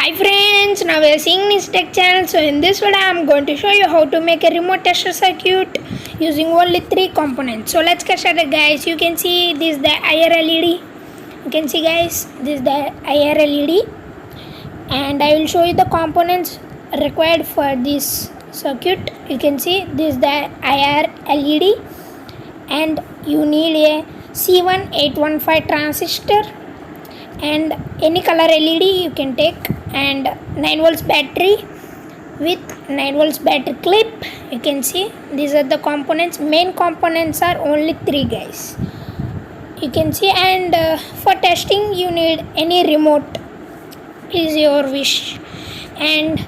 Hi friends, now we are seeing Nissy Tech channel. So in this video I am going to show you how to make a remote tester circuit using only 3 components. So let's get started guys. You can see this is the IR LED. You can see guys, this is the IR LED and I will show you the components required for this circuit. You can see this is the IR LED and you need a C1815 transistor and any color LED you can take, and 9 volts battery with 9 volts battery clip. You can see these are the components. Main components are only 3 guys. You can see, and for testing you need any remote, is your wish. And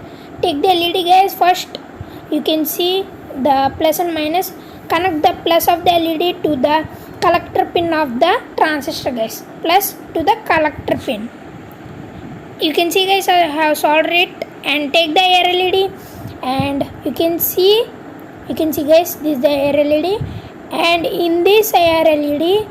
take the LED guys. First you can see the plus and minus. Connect the plus of the LED to the collector pin of the transistor guys, plus to the collector pin. You can see guys, I have soldered it. And take the air LED and you can see guys, this is the air LED, and in this air LED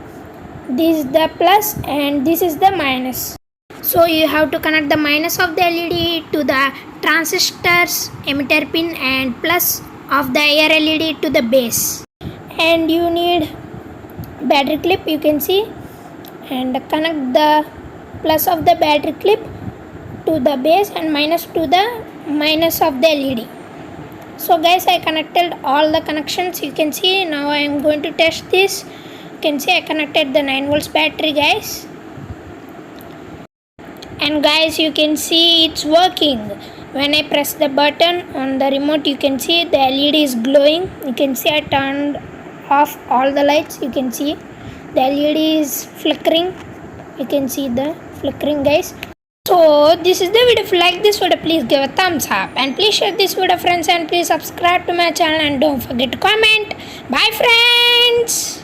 this is the plus and this is the minus. So you have to connect the minus of the LED to the transistor's emitter pin and plus of the air LED to the base. And you need battery clip, you can see, and connect the plus of the battery clip to the base and minus to the minus of the LED. So guys, I connected all the connections. You can see now I am going to test this. You can see I connected the 9 volts battery guys, and guys you can see it's working. When I press the button on the remote, you can see the LED is glowing. You can see I turned off all the lights. You can see the LED is flickering. You can see the flickering guys. So this is the video. If you like this video, please give a thumbs up and please share this video friends, and please subscribe to my channel and don't forget to comment. Bye friends.